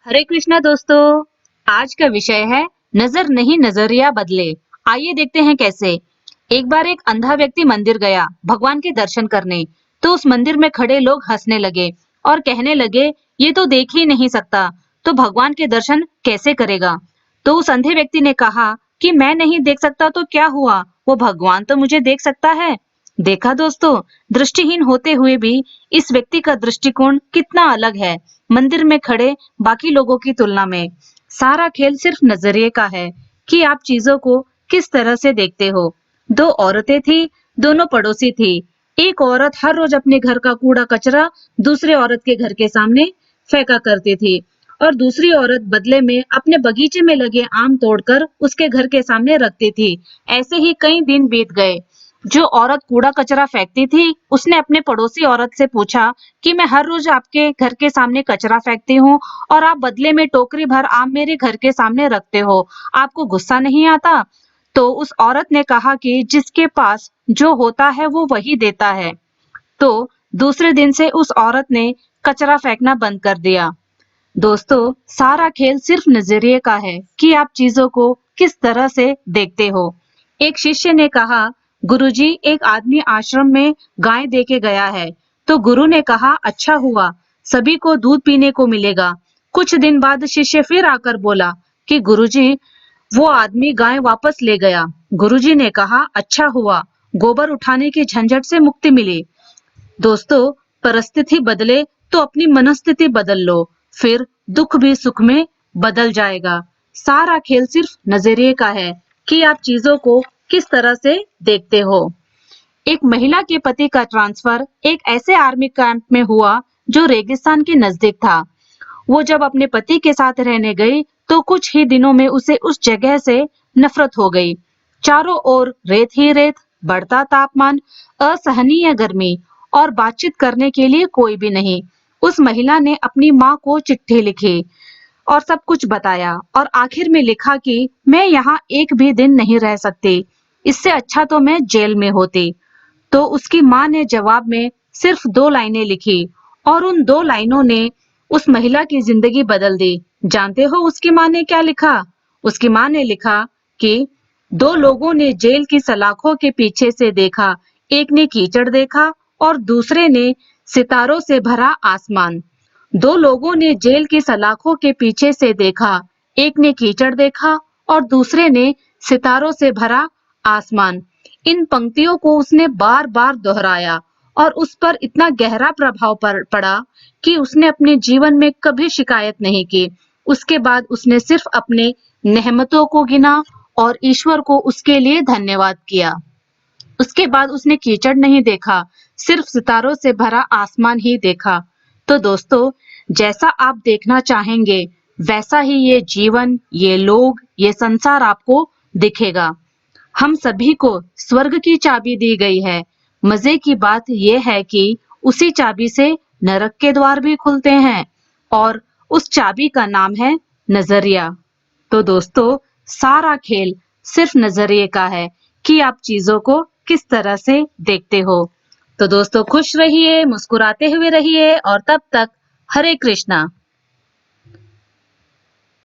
हरे कृष्णा दोस्तों। आज का विषय है नजर नहीं नजरिया बदले। आइए देखते हैं कैसे। एक बार एक अंधा व्यक्ति मंदिर गया भगवान के दर्शन करने। तो उस मंदिर में खड़े लोग हंसने लगे और कहने लगे, ये तो देख ही नहीं सकता, तो भगवान के दर्शन कैसे करेगा। तो उस अंधे व्यक्ति ने कहा कि मैं नहीं देख सकता तो क्या हुआ, वो भगवान तो मुझे देख सकता है। देखा दोस्तों, दृष्टिहीन होते हुए भी इस व्यक्ति का दृष्टिकोण कितना अलग है मंदिर में खड़े बाकी लोगों की तुलना में। सारा खेल सिर्फ नजरिए का है कि आप चीजों को किस तरह से देखते हो। दो औरतें थी, दोनों पड़ोसी थी। एक औरत हर रोज अपने घर का कूड़ा कचरा दूसरे औरत के घर के सामने फेंका करती थी और दूसरी औरत बदले में अपने बगीचे में लगे आम तोड़कर उसके घर के सामने रखती थी। ऐसे ही कई दिन बीत गए। जो औरत कूड़ा कचरा फेंकती थी उसने अपने पड़ोसी औरत से पूछा कि मैं हर रोज आपके घर के सामने कचरा फेंकती हूँ और आप बदले में टोकरी भर आम मेरे घर के सामने रखते हो, आपको गुस्सा नहीं आता। तो उस औरत ने कहा कि जिसके पास जो होता है वो वही देता है। तो दूसरे दिन से उस औरत ने कचरा फेंकना बंद कर दिया। दोस्तों, सारा खेल सिर्फ नजरिए का है कि आप चीजों को किस तरह से देखते हो। एक शिष्य ने कहा, गुरुजी, एक आदमी आश्रम में गाय दे के गया है। तो गुरु ने कहा, अच्छा हुआ, सभी को दूध पीने को मिलेगा। कुछ दिन बाद शिष्य फिर आकर बोला कि गुरुजी, वो आदमी गाय वापस ले गया। गुरुजी ने कहा, अच्छा हुआ, गोबर उठाने की झंझट से मुक्ति मिली। दोस्तों, परिस्थिति बदले तो अपनी मनस्थिति बदल लो, फिर दुख भी सुख में बदल जाएगा। सारा खेल सिर्फ नजरिए का है कि आप चीजों को किस तरह से देखते हो। एक महिला के पति का ट्रांसफर एक ऐसे आर्मी कैंप में हुआ जो रेगिस्तान के नजदीक था। वो जब अपने पति के साथ रहने गई तो कुछ ही दिनों में उसे उस जगह से नफरत हो गई। चारों ओर रेत ही रेत, बढ़ता तापमान, असहनीय गर्मी और बातचीत करने के लिए कोई भी नहीं। उस महिला ने अपनी माँ को चिट्ठी लिखी और सब कुछ बताया और आखिर में लिखा कि मैं यहाँ एक भी दिन नहीं रह सकती, इससे अच्छा तो मैं जेल में होती। तो उसकी माँ ने जवाब में सिर्फ 2 लाइनें लिखी और उन 2 लाइनों ने उस महिला की जिंदगी बदल दी। जानते हो उसकी माँ ने क्या लिखा? उसकी माँ ने लिखा कि 2 लोगों ने जेल की सलाखों के पीछे से देखा, एक ने कीचड़ देखा और दूसरे ने सितारों से भरा आसमान। 2 लोगों ने जेल की सलाखों के पीछे से देखा, एक ने कीचड़ देखा और दूसरे ने सितारों से भरा आसमान। इन पंक्तियों को उसने बार बार दोहराया और उस पर इतना गहरा प्रभाव पड़ा कि उसने अपने जीवन में कभी शिकायत नहीं की। उसके बाद उसने सिर्फ अपने नेमतों को गिना और ईश्वर को उसके लिए धन्यवाद किया। उसके बाद उसने कीचड़ नहीं देखा, सिर्फ सितारों से भरा आसमान ही देखा। तो दोस्तों, जैसा आप देखना चाहेंगे वैसा ही ये जीवन, ये लोग, ये संसार आपको दिखेगा। हम सभी को स्वर्ग की चाबी दी गई है। मजे की बात यह है कि उसी चाबी से नरक के द्वार भी खुलते हैं और उस चाबी का नाम है नजरिया। तो दोस्तों, सारा खेल सिर्फ नजरिए का है कि आप चीजों को किस तरह से देखते हो। तो दोस्तों, खुश रहिए, मुस्कुराते हुए रहिए और तब तक हरे कृष्णा।